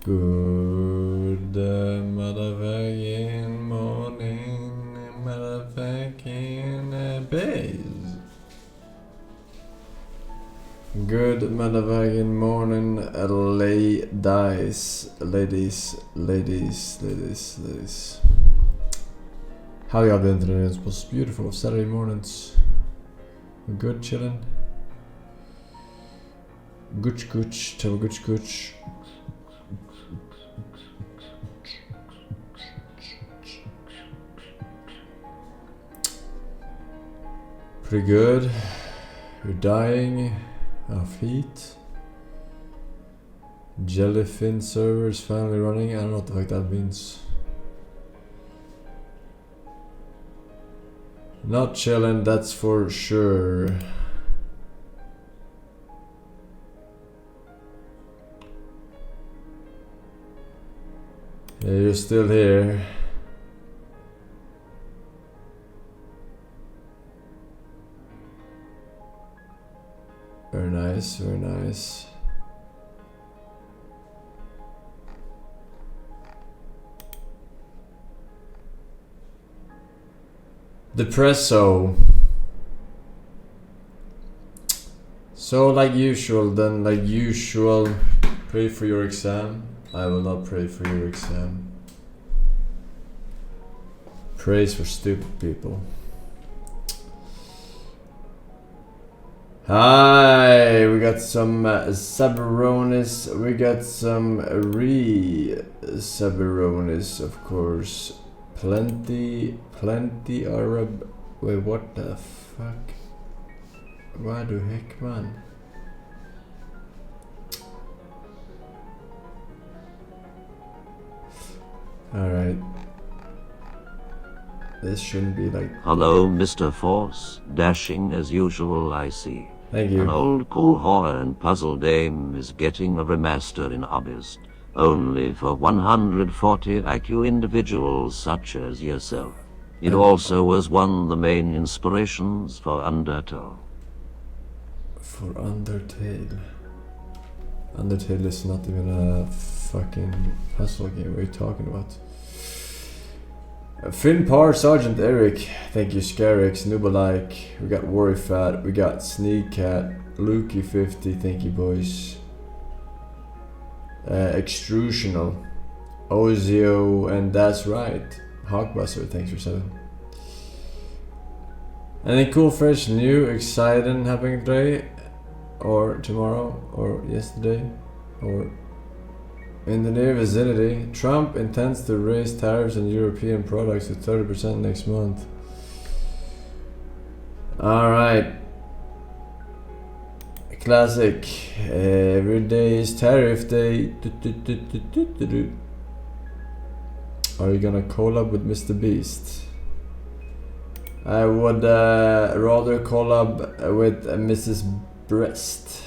Good motherfucking morning, motherfucking bass. Good motherfucking morning, ladies. How y'all been today? It's most beautiful Saturday mornings. Good chillin'. Gooch, tell gooch. Pretty good. We're dying of heat. Jellyfin server is finally running. I don't know what the fuck that means. Not chillin', that's for sure. Yeah, you're still here. Very nice, very nice. Depresso. So like usual, pray for your exam. I will not pray for your exam. Praise for stupid people. Hi, we got some Sabaronis, we got some Sabaronis, of course. Plenty Arab. Wait, what the fuck? Why the heck, man? Alright. This shouldn't be like... Hello, Mr. Force. Dashing as usual, I see. Thank you. An old cool horror and puzzle dame is getting a remaster in August, only for 140 IQ individuals such as yourself. It also was one of the main inspirations for Undertale. For Undertale? Undertale is not even a fucking puzzle game. What are you talking about? Finn Parr, Sergeant Eric, thank you Scarix, Nubalike, we got Worryfat, we got Sneak Cat, Lukey50, thank you boys. Extrusional, Ozio, and that's right, Hawkbuster, thanks for 7. Any cool, fresh, new, exciting happening today, or tomorrow, or yesterday, or in the near vicinity? Trump intends to raise tariffs on European products to 30% next month. Alright. Classic. Every day is tariff day. Are you gonna collab with Mr. Beast? I would rather collab with Mrs. Breast.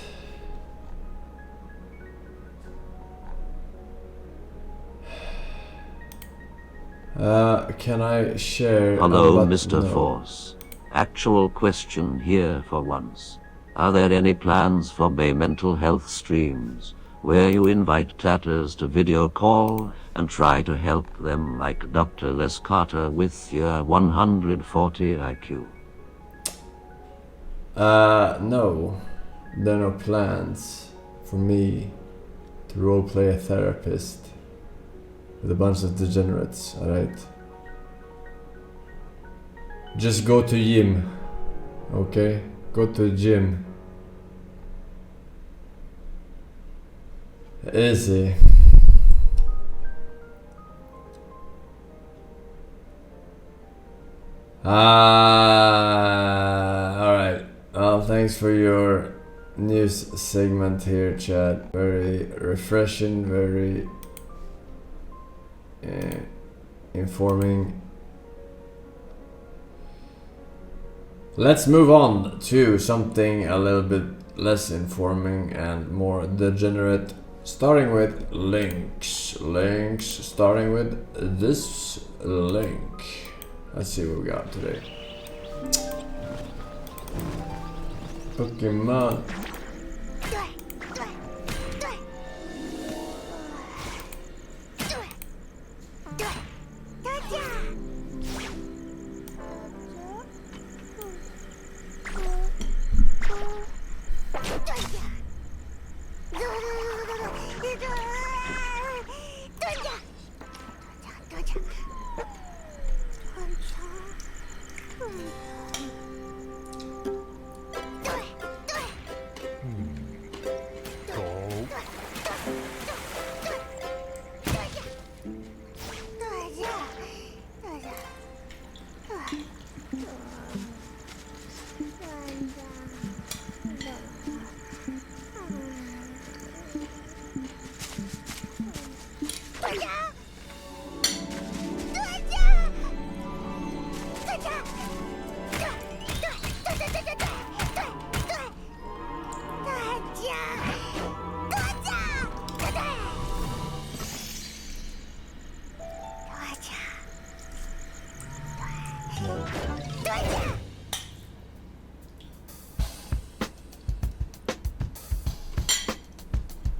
Can I share? Hello, Mr. Force. Actual question here for once. Are there any plans for May mental health streams where you invite tatters to video call and try to help them like Dr. Les Carter with your 140 IQ? No. There are no plans for me to roleplay a therapist with a bunch of degenerates, alright? Just go to gym, okay? Go to the gym. Easy. Alright. Well, thanks for your news segment here, chat. Very refreshing, very informing. Let's move on to something a little bit less informing and more degenerate, starting with links. Starting with this link. Let's see what we got today. Pokemon.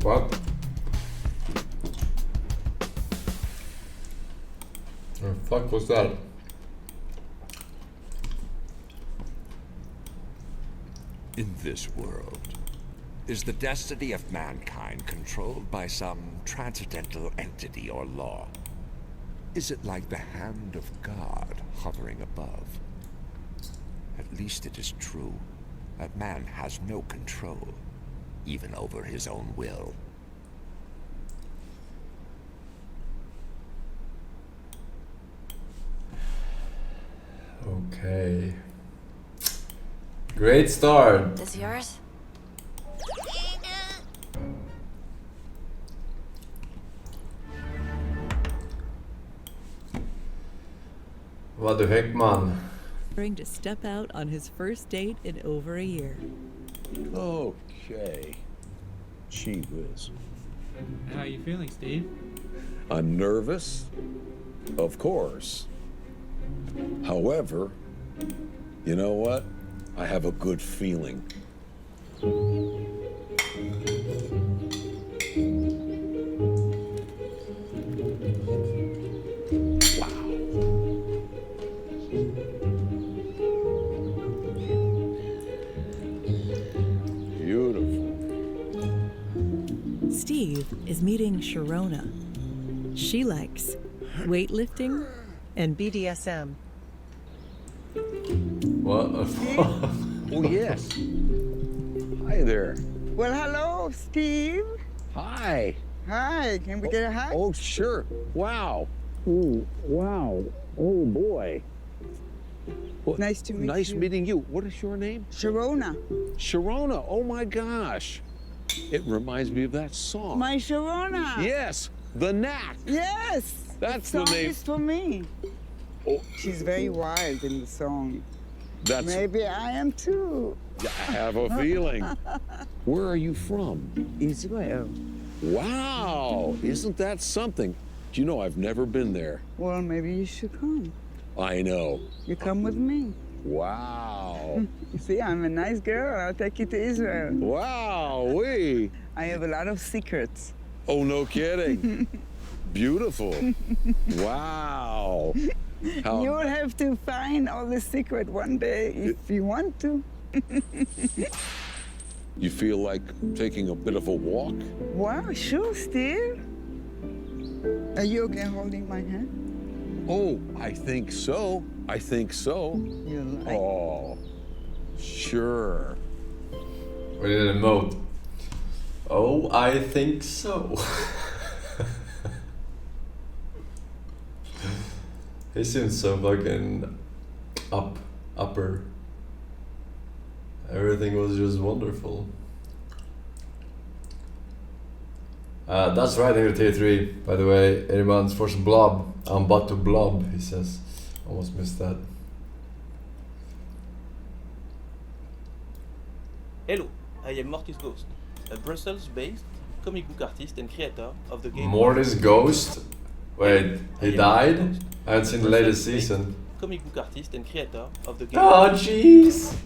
What? The fuck was that? In this world, is the destiny of mankind controlled by some transcendental entity or law? Is it like the hand of God hovering above? At least it is true that man has no control, even over his own will. Okay. Great start. This yours? What the heck, man? To step out on his first date in over a year. Okay. Gee whiz. How are you feeling, Steve? I'm nervous, of course. However, you know what? I have a good feeling. Steve is meeting Sharona. She likes weightlifting and BDSM. What the fuck? Oh, yes. Hi there. Well, hello, Steve. Hi. Hi, can we get a hug? Oh, sure. Wow. Ooh, wow. Oh, boy. Well, Nice to meet you. Nice meeting you. What is your name? Sharona. Sharona. Oh, my gosh. It reminds me of that song. My Sharona. Yes, The Knack. Yes. That's the the song name. is for me. Oh, She's very wild in the song. that's. Maybe I am too. I have a feeling. Where are you from? Israel. Wow, isn't that something? Do you know I've never been there? Well, maybe you should come. I know. You come with me. Wow. You see, I'm a nice girl. I'll take you to Israel. Wow, wee. I have a lot of secrets. Oh, no kidding. Beautiful. Wow. How, You'll have to find all the secret one day if you want to. you feel like taking a bit of a walk? Wow, sure, Steve. Are you okay holding my hand? Oh, I think so. I think so. You like? Oh, sure. We did a mode. Oh, I think so. He seems so fucking upper. Everything was just wonderful. That's right, in tier 3, by the way. Everyone's Forsen blob. I'm about to blob, he says. Almost missed that. Hello, I am Mortis Ghost, a Brussels-based comic book artist and creator of the game. Mortis Ghost? Wait, he died? I haven't seen the latest season. Comic book artist and creator of the game. Oh, jeez!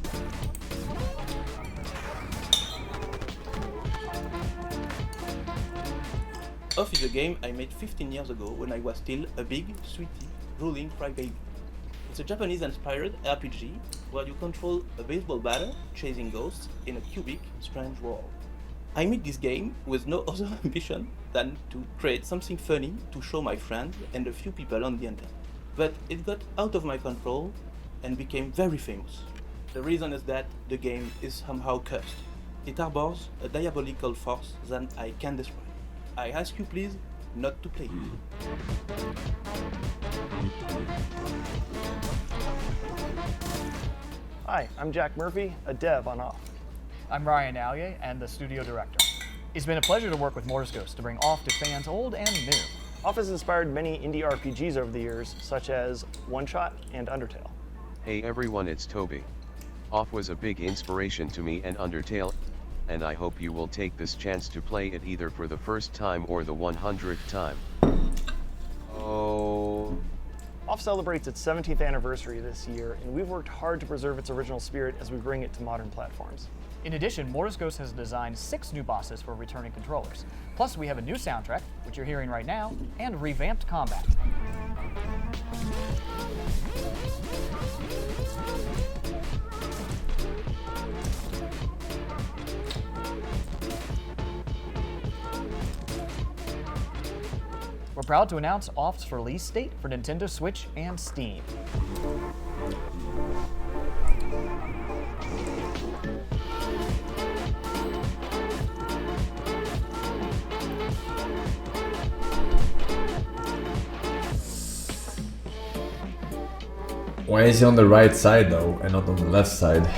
Off is a game I made 15 years ago when I was still a big, sweetie, drooling crybaby. It's a Japanese-inspired RPG where you control a baseball batter chasing ghosts in a cubic, strange world. I made this game with no other ambition than to create something funny to show my friends and a few people on the internet. But it got out of my control and became very famous. The reason is that the game is somehow cursed. It harbors a diabolical force that I can't describe. I ask you please not to play it. Hi, I'm Jack Murphy, a dev on Off. I'm Ryan Allier and the studio director. It's been a pleasure to work with Morse Ghost to bring Off to fans old and new. Off has inspired many indie RPGs over the years, such as One Shot and Undertale. Hey everyone, it's Toby. Off was a big inspiration to me and Undertale, and I hope you will take this chance to play it either for the first time or the 100th time. Oh. Off celebrates its 17th anniversary this year, and we've worked hard to preserve its original spirit as we bring it to modern platforms. In addition, Morse Ghost has designed 6 new bosses for returning controllers. Plus, we have a new soundtrack, which you're hearing right now, and revamped combat. We're proud to announce Off's release date for Nintendo Switch and Steam. Why is he on the right side though, and not on the left side?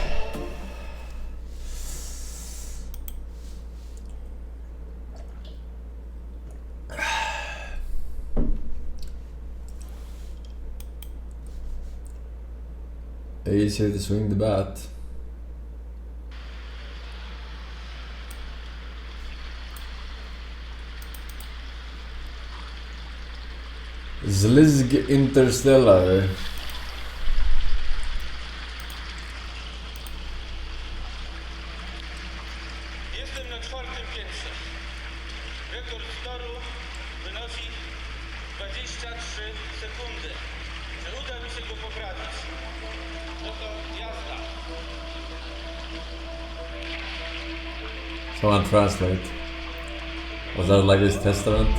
Easier to swing the bat. Zlizg Interstellar. Jestem na 4. piętrze. Rekord toru wynosi 23 sekundy. Czy uda mi się go poprawić? No to jazda. Someone translate. Was that like his testament?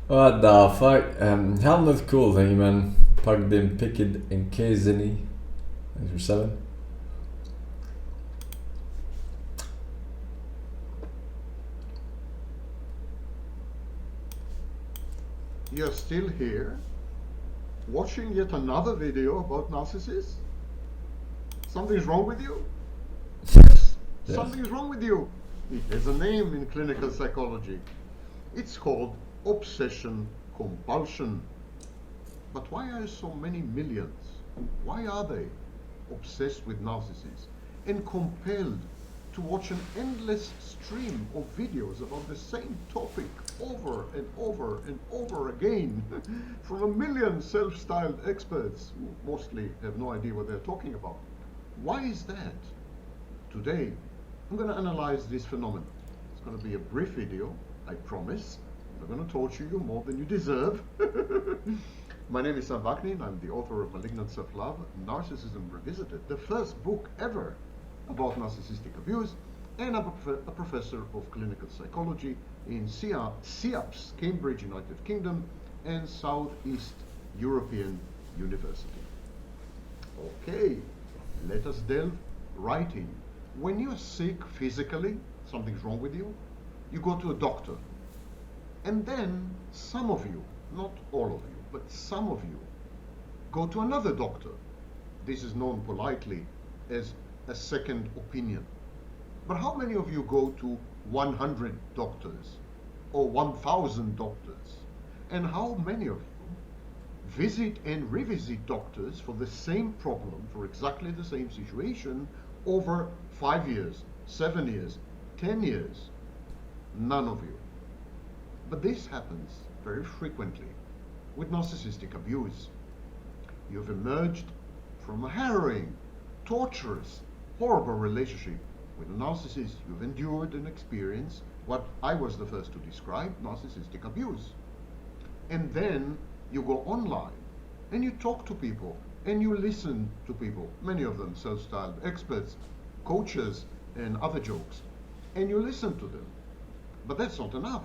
What the fuck? Helmet cool, thank you man. Plugged in, picked in Kazini. Thanks for 7. You're still here? Watching yet another video about narcissists? Something's wrong with you? Yes, something's wrong with you. It has a name in clinical psychology. It's called obsession compulsion. But why are so many millions? Why are they obsessed with narcissists and compelled to watch an endless stream of videos about the same topic over and over and over again from a million self-styled experts who mostly have no idea what they're talking about? Why is that? Today, I'm going to analyze this phenomenon. It's going to be a brief video, I promise. I'm going to torture you more than you deserve. My name is Sam Vaknin. I'm the author of Malignant Self-Love, Narcissism Revisited, the first book ever about narcissistic abuse, and I'm a professor of clinical psychology in SIAPS, Cambridge, United Kingdom, and Southeast European University. Okay, let us delve right in. When you're sick physically, something's wrong with you, you go to a doctor. And then some of you, not all of you, but some of you, go to another doctor. This is known politely as a second opinion. But how many of you go to 100 doctors or 1,000 doctors? And how many of you visit and revisit doctors for the same problem, for exactly the same situation, over 5 years, 7 years, 10 years? None of you. But this happens very frequently with narcissistic abuse. You've emerged from a harrowing, torturous, horrible relationship with a narcissist. You've endured and experienced what I was the first to describe, narcissistic abuse. And then you go online and you talk to people, and you listen to people, many of them self-styled experts, coaches, and other jokes, and you listen to them. But that's not enough.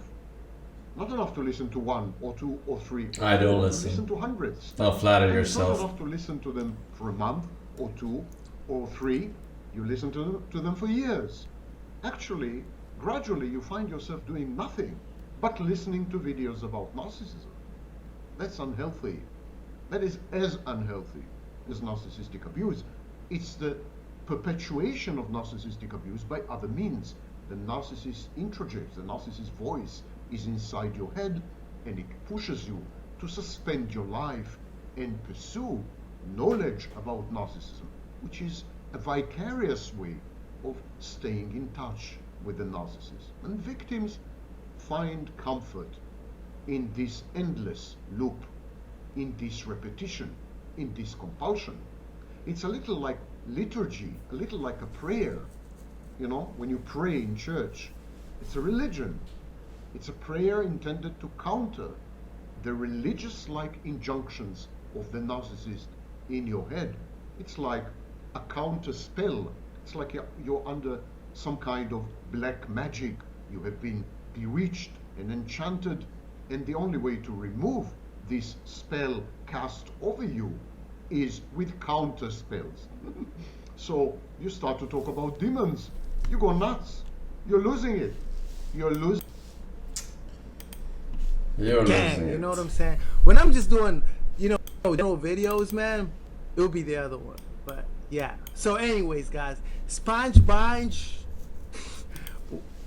Not enough to listen to one or two or three. I don't listen. Listen to hundreds. Don't flatter and yourself. It's not enough to listen to them for a month or two or three. You listen to them for years. Actually, gradually you find yourself doing nothing but listening to videos about narcissism. That's unhealthy. That is as unhealthy as narcissistic abuse. It's the perpetuation of narcissistic abuse by other means. The narcissist introjects, the narcissist's voice is inside your head, and it pushes you to suspend your life and pursue knowledge about narcissism, which is a vicarious way of staying in touch with the narcissist. And victims find comfort in this endless loop, in this repetition, in this compulsion. It's a little like liturgy, a little like a prayer. You know, when you pray in church, it's a religion. It's a prayer intended to counter the religious-like injunctions of the narcissist in your head. It's like a counter spell. It's like you're under some kind of black magic. You have been bewitched and enchanted, and the only way to remove this spell cast over you is with counter spells. So you start to talk about demons. You go nuts. You're losing it. You're losing. You're Gang, losing it. you know what I'm saying? When I'm just doing, general videos, man, it'll be the other one. But yeah. So anyways, guys, Sponge Binge.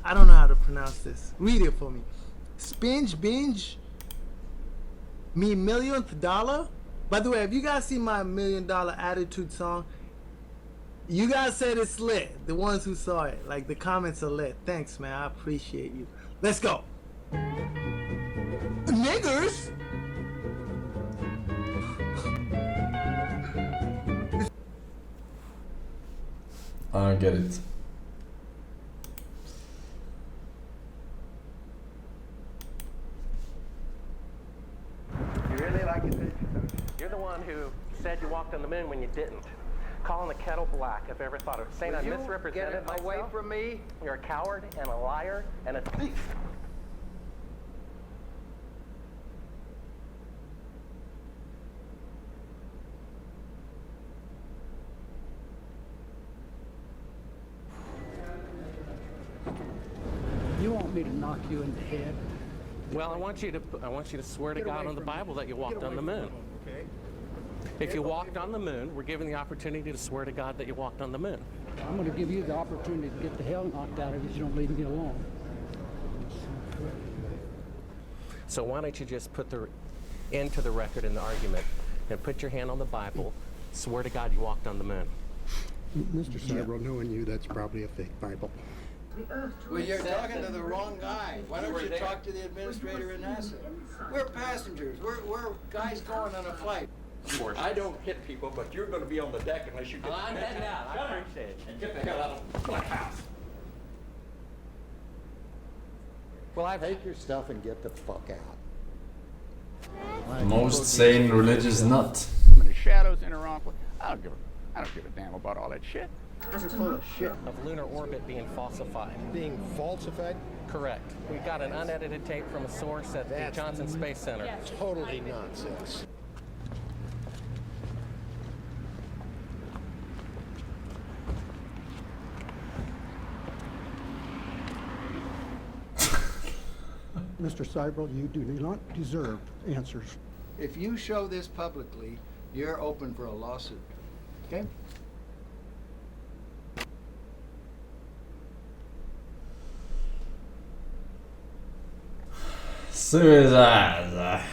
I don't know how to pronounce this. Read it for me. Spinge Binge. Me millionth dollar. By the way, have you guys seen my $1 Million Attitude song? You guys said it's lit. The ones who saw it. Like, the comments are lit. Thanks, man. I appreciate you. Let's go. Niggers? I don't get it. You really like it, you're the one who said you walked on the moon when you didn't. Calling the kettle black, if I ever thought of it. Saying I misrepresented myself. Away from me. You're a coward and a liar and a thief. You want me to knock you in the head? Well, I want you to swear to God on the Bible that you walked on the moon. Okay. If you walked on the moon, we're given the opportunity to swear to God that you walked on the moon. I'm going to give you the opportunity to get the hell knocked out of you if you don't leave me alone. So why don't you just put the end to the record in the argument and put your hand on the Bible, swear to God you walked on the moon. Mr. Cybro, knowing you, that's probably a fake Bible. Well, you're talking to the wrong guy. Why don't you talk to the administrator in NASA? We're passengers. We're guys going on a flight. Of course. I don't hit people, but you're going to be on the deck unless you get. I'm heading out. I appreciate it. And get the hell out of my house. Well, take your stuff and get the fuck out. Most sane religious nut. The shadows interrupt. I don't give a damn about all that shit. You're full of shit. Of lunar orbit being falsified. Being falsified? Correct. We got an unedited tape from a source at the Johnson Space Center. Totally nonsense. Mr. Cybro, you do not deserve answers. If you show this publicly, you're open for a lawsuit. Okay? Suicide.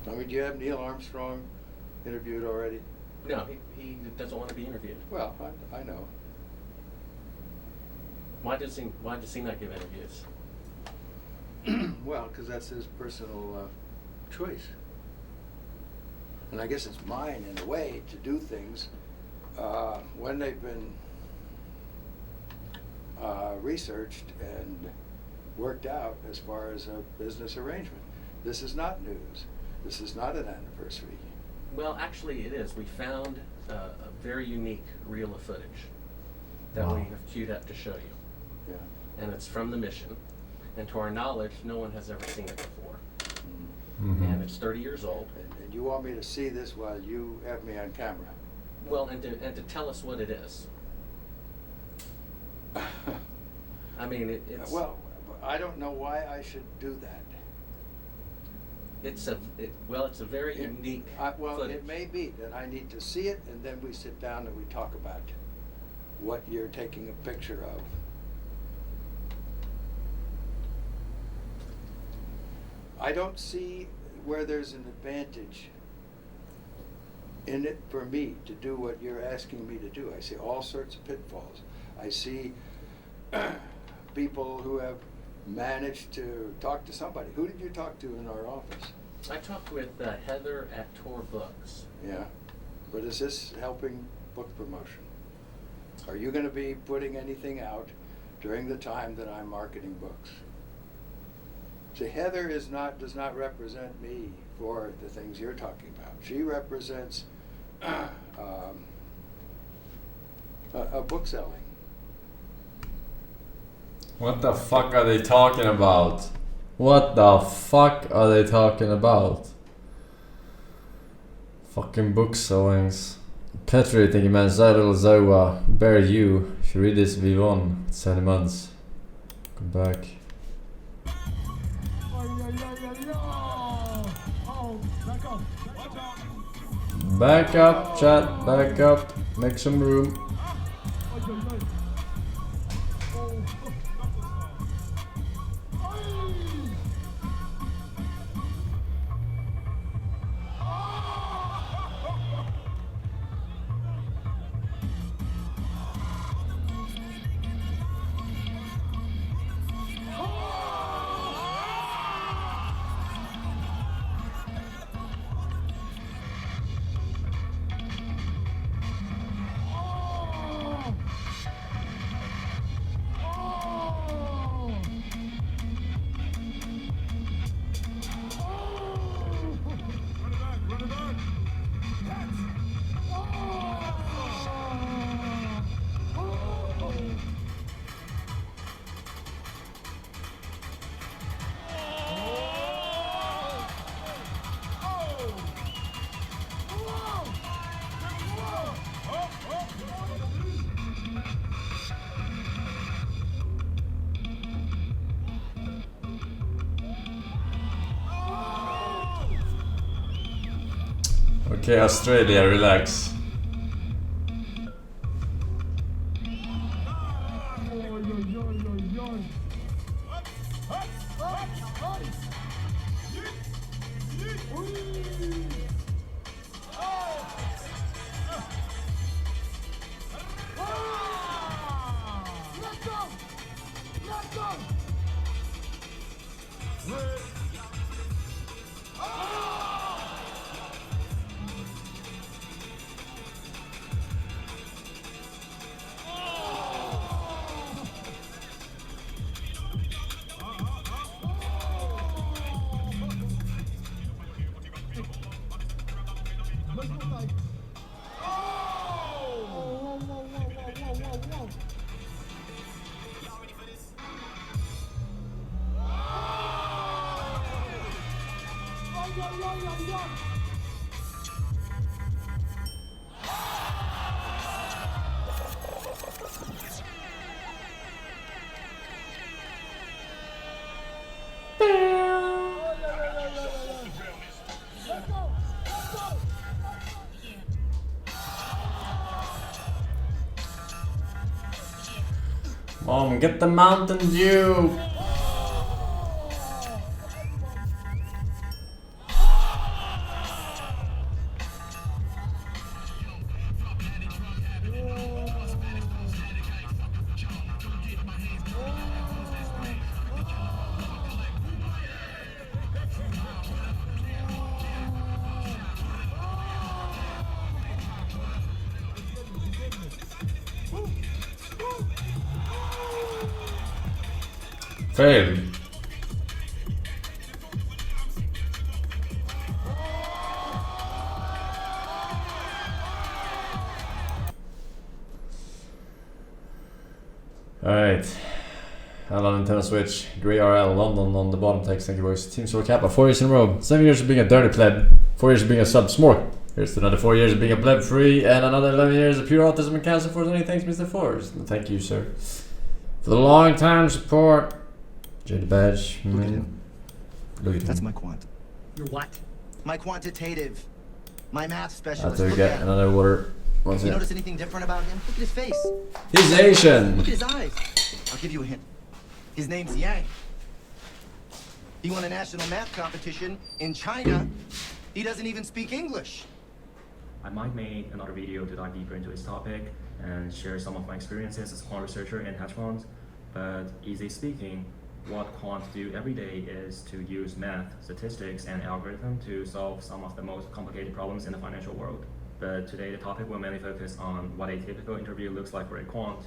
I mean, do you have Neil Armstrong interviewed already? No, he doesn't want to be interviewed. Well, I know. Why does he not give interviews? Well, because that's his personal choice. And I guess it's mine, in a way, to do things when they've been researched and worked out as far as a business arrangement. This is not news. This is not an anniversary. Well, actually it is. We found a very unique reel of footage that Wow. we have queued up to show you. Yeah. And it's from the mission. And to our knowledge, no one has ever seen it before. Mhm. And it's 30 years old. And you want me to see this while you have me on camera? Well, and to tell us what it is. I mean, it's... Well, I don't know why I should do that. It's a very unique footage. It may be that I need to see it, and then we sit down and we talk about what you're taking a picture of. I don't see where there's an advantage in it for me to do what you're asking me to do. I see all sorts of pitfalls. I see people who have managed to talk to somebody. Who did you talk to in our office? I talked with Heather at Tor Books. Yeah, but is this helping book promotion? Are you going to be putting anything out during the time that I'm marketing books? So Heather does not represent me for the things you're talking about. She represents a book selling. What the fuck are they talking about? What the fuck are they talking about? Fucking book sellings. Petri thinking man Zyril Zoa bear you. If you read this Vivon, 7 months. Come back. Back up, chat, back up. Make some room. Okay, Australia, relax. Mom, get the Mountain Dew! Fail. Alright. Hello Nintendo Switch. Grey RL London on the bottom text. Thank you boys. Team Soul Kappa. 4 years in a row. 7 years of being a dirty pleb. 4 years of being a sub smork. Here's to another 4 years of being a pleb free. And another 11 years of pure autism and cancer for any thanks Mr. Forrest. And thank you sir. For the long time support. Jade badge. Look at him. Look at That's him. my quant. Your what? My quantitative. My math I specialist. have to Look get at him. another water. One You second. notice anything different about him? Look at his face. He's Asian. Look at his eyes. I'll give you a hint. His name's Yang. He won a national math competition in China. He doesn't even speak English. I might make another video to dive deeper into this topic and share some of my experiences as a quant researcher in hedge funds, but easy speaking, what quants do every day is to use math, statistics, and algorithm to solve some of the most complicated problems in the financial world. But today the topic will mainly focus on what a typical interview looks like for a quant,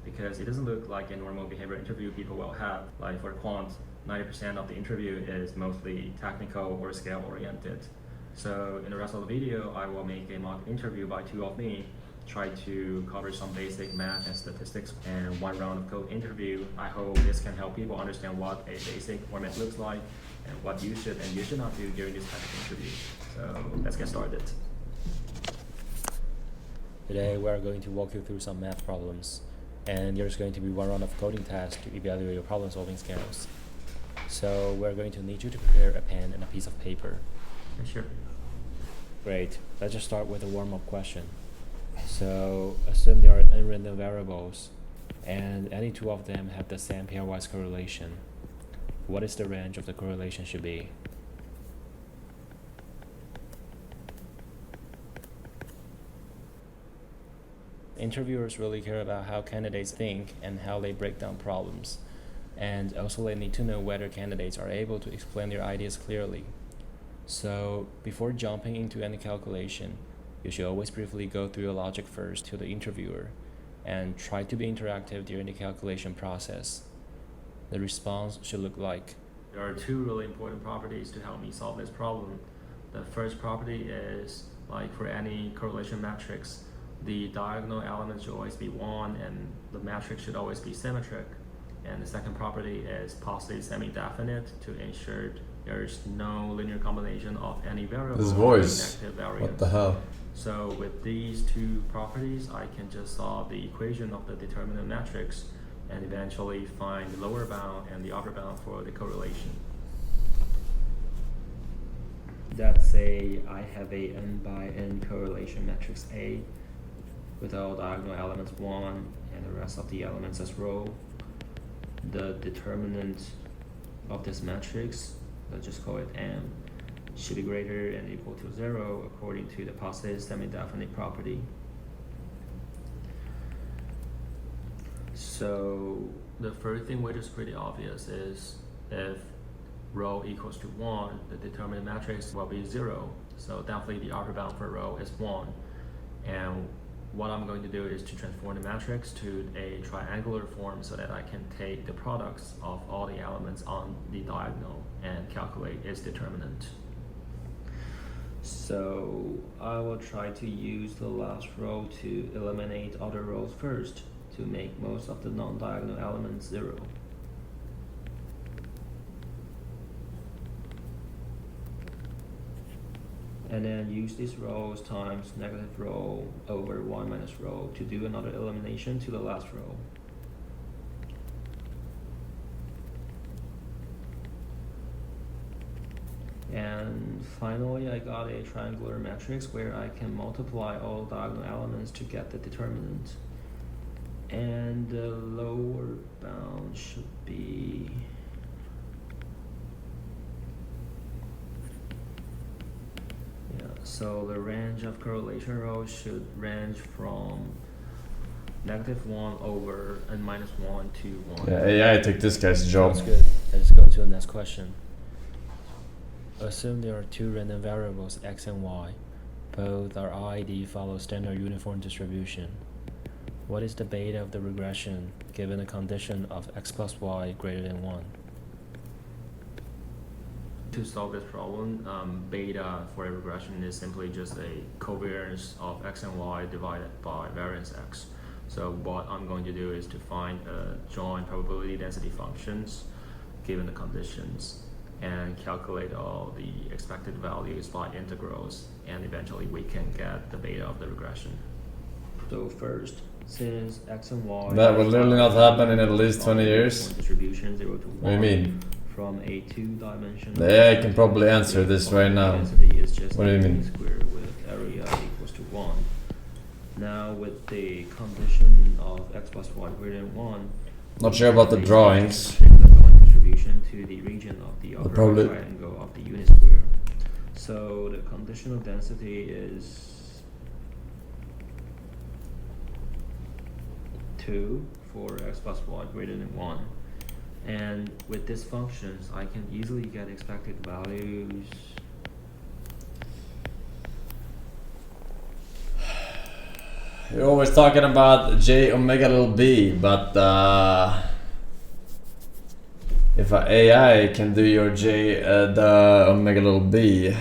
because it doesn't look like a normal behavioral interview people will have. Like for quants, 90% of the interview is mostly technical or scale oriented. So in the rest of the video, I will make a mock interview by two of me, try to cover some basic math and statistics, and one round of code interview. I hope this can help people understand what a basic format looks like and what you should and you should not do during this type of interview. So let's get started. Today we are going to walk you through some math problems, and there's going to be one round of coding tasks to evaluate your problem solving skills. So we're going to need you to prepare a pen and a piece of paper. Sure. Great. Let's just start with a warm-up question. So assume there are n random variables and any two of them have the same pairwise correlation. What is the range of the correlation should be? Interviewers really care about how candidates think and how they break down problems. And also they need to know whether candidates are able to explain their ideas clearly. So before jumping into any calculation, you should always briefly go through your logic first to the interviewer and try to be interactive during the calculation process. The response should look like. There are two really important properties to help me solve this problem. The first property is, like for any correlation matrix, the diagonal element should always be 1 and the matrix should always be symmetric. And the second property is positive semi-definite to ensure there's no linear combination of any variable. This voice. Negative variance. What the hell? So with these two properties, I can just solve the equation of the determinant matrix and eventually find the lower bound and the upper bound for the correlation. Let's say I have a n by n correlation matrix A with all diagonal elements 1 and the rest of the elements as row. The determinant of this matrix, let's just call it m, should be greater than or equal to 0 according to the positive semi-definite property. So the first thing which is pretty obvious is if row equals to 1, the determinant matrix will be 0. So definitely the upper bound for row is 1. And what I'm going to do is to transform the matrix to a triangular form so that I can take the products of all the elements on the diagonal and calculate its determinant. So I will try to use the last row to eliminate other rows first to make most of the non-diagonal elements 0. And then use these rows times negative row over 1 minus row to do another elimination to the last row. And finally I got a triangular matrix where I can multiply all diagonal elements to get the determinant. And the lower bound should be so the range of correlation rows should range from -1 over n minus 1 to 1. Yeah, AI take this guy's job. That's good. Let's go to the next question. Assume there are two random variables x and y. Both are RID follow standard uniform distribution. What is the beta of the regression given a condition of x plus y greater than 1? To solve this problem, beta for a regression is simply just a covariance of x and y divided by variance x. So what I'm going to do is to find joint probability density functions given the conditions and calculate all the expected values by integrals, and eventually we can get the beta of the regression. So first, since x and y... That will literally not happen in at least 20 years. Distribution 0 to 1. What do you mean? From a two-dimensional... Yeah, I can probably answer this right now. Is just what do you mean? Square with area equals to 1. Now with the condition of x plus y greater than 1... Not sure about the drawings. Distribution to the region of the upper probably triangle of the unit square. So the conditional density is 2 for x plus y greater than 1. And with these functions, I can easily get expected values. You're always talking about j omega little b, but if a AI can do your j the omega little b,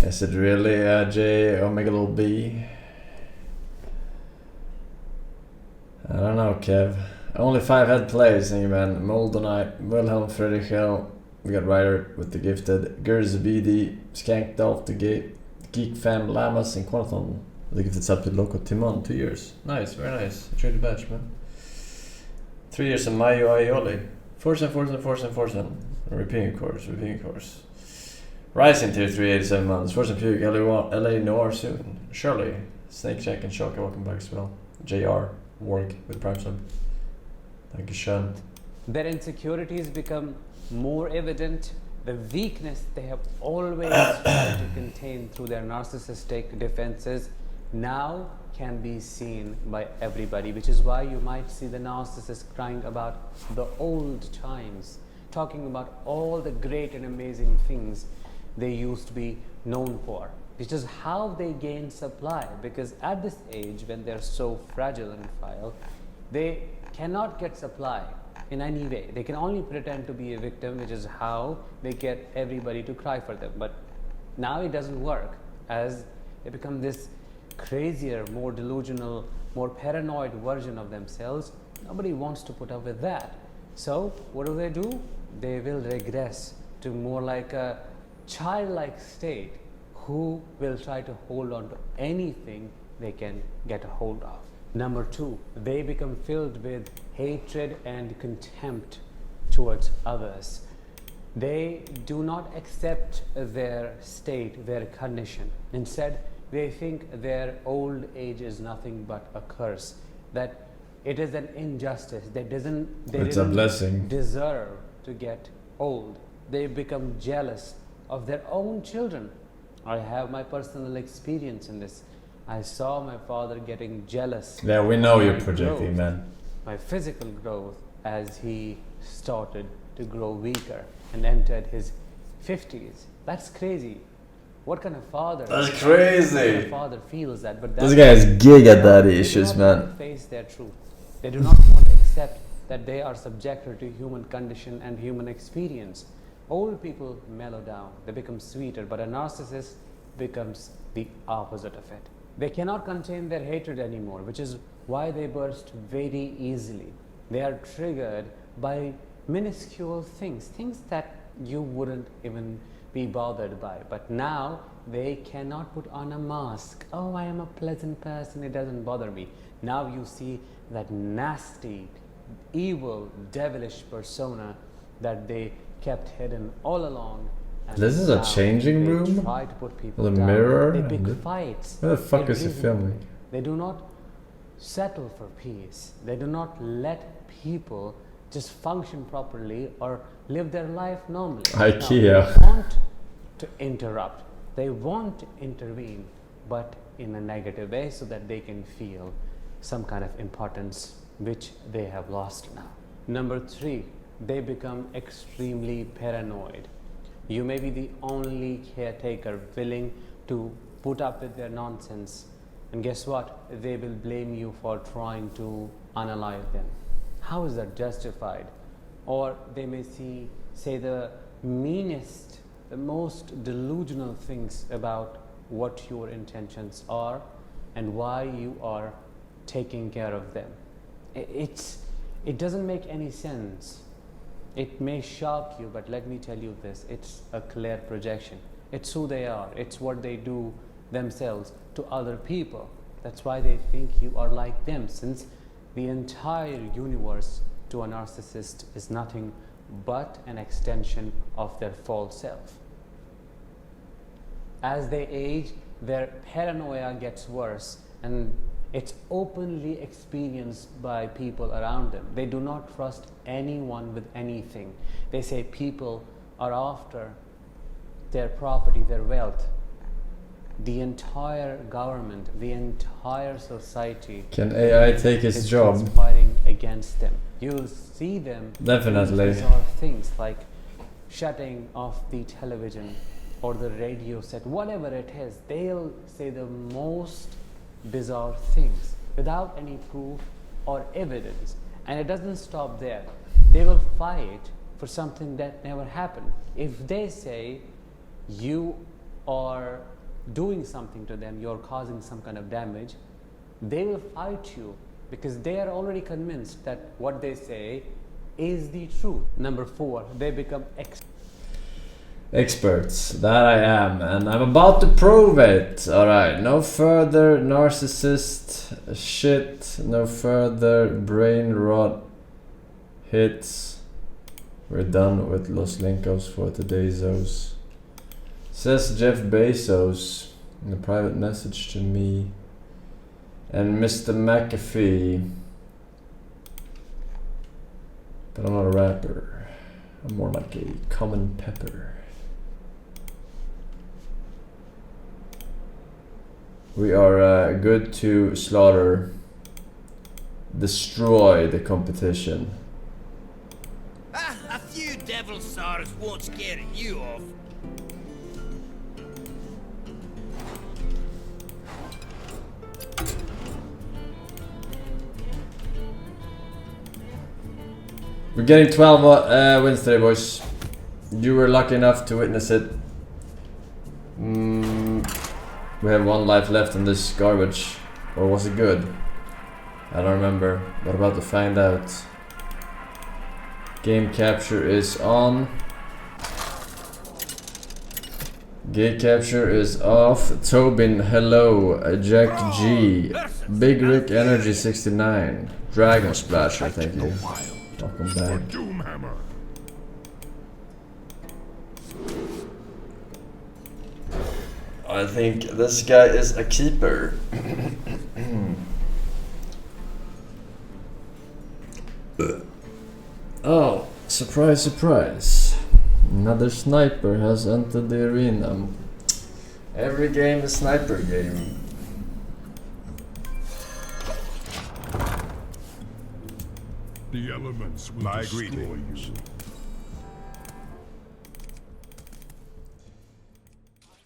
is it really a j omega little b? I don't know, Kev. Only 5 head plays, man. Moldenite, Wilhelm Friedrich Hell, we got Ryder with the gifted, Gers BD, Skank Dolph the Gate, Geek Fam Lamas, and Quantum. The gifted sub to Loco Timon, 2 years. Nice, very nice. Enjoy the batch, man. 3 years in Mayo Aioli. Forsen. Repeating course. Rising tier 387 months. Forsen Puke, LA Noir soon. Shirley, Snake Check and Shocker, welcome back as well. JR, Work with Prime Sub. Thank you, Sean. Their insecurities become more evident. The weakness they have always tried to contain through their narcissistic defenses now can be seen by everybody, which is why you might see the narcissist crying about the old times, talking about all the great and amazing things they used to be known for, which is how they gain supply, because at this age, when they're so fragile and frail, they cannot get supply in any way. They can only pretend to be a victim, which is how they get everybody to cry for them. But now it doesn't work, as they become this crazier, more delusional, more paranoid version of themselves. Nobody wants to put up with that. So what do? They will regress to more like a childlike state who will try to hold on to anything they can get a hold of. Number 2, they become filled with hatred and contempt towards others. They do not accept their state, their condition. Instead, they think their old age is nothing but a curse, that it is an injustice. They didn't deserve to get old. They become jealous of their own children. I have my personal experience in this. I saw my father getting jealous. Yeah, we know you're projecting, man. My physical growth as he started to grow weaker and entered his 50s. That's crazy. What kind of father? That's crazy. What kind of father feels that? But this guy has gig at daddy issues, man. They do not want to face their truth. They do not want to accept that they are subjected to human condition and human experience. Old people mellow down. They become sweeter, but a narcissist becomes the opposite of it. They cannot contain their hatred anymore, which is why they burst very easily. They are triggered by minuscule things that you wouldn't even be bothered by. But now they cannot put on a mask. Oh, I am a pleasant person, it doesn't bother me. Now you see that nasty, evil, devilish persona that they kept hidden all along. This is a changing room? Try to put people The down. mirror? They pick fights. Where the fuck is he filming? They do not settle for peace. They do not let people just function properly or live their life normally. IKEA. They want to interrupt. They want to intervene, but in a negative way so that they can feel some kind of importance which they have lost now. Number 3, they become extremely paranoid. You may be the only caretaker willing to put up with their nonsense, and guess what? They will blame you for trying to unalive them. How is that justified? Or they may say the meanest the most delusional things about what your intentions are and why you are taking care of them. It doesn't make any sense. It may shock you, but let me tell you this, it's a clear projection. It's who they are, it's what they do themselves to other people. That's why they think you are like them, since the entire universe to a narcissist is nothing but an extension of their false self. As they age, their paranoia gets worse, and it's openly experienced by people around them. They do not trust anyone with anything. They say people are after their property, their wealth. The entire government, the entire society. Can AI take his job? Conspiring against them. You'll see them. Definitely. Bizarre things like shutting off the television or the radio set, whatever it is. They'll say the most bizarre things without any proof or evidence. And it doesn't stop there. They will fight for something that never happened. If they say you are doing something to them, you're causing some kind of damage, they will fight you because they are already convinced that what they say is the truth. Number 4, they become experts. That I am, and I'm about to prove it. Alright, no further narcissist shit, no further brain rot hits. We're done with Los Lincos for today's Zos. Says Jeff Bezos in a private message to me. And Mr. McAfee. But I'm not a rapper. I'm more like a common pepper. We are good to slaughter. Destroy the competition. A few devil stars won't scare you off. We're getting 12 wins today, boys. You were lucky enough to witness it. We have 1 life left in this garbage. Or was it good? I don't remember. We're about to find out. Game capture is on. Game capture is off. Tobin, hello. Jack G. Big Rick Energy 69. Dragon Splasher, thank you. Welcome back. I think this guy is a keeper. Oh, surprise, surprise. Another sniper has entered the arena. Every game is sniper game. The elements will destroy you.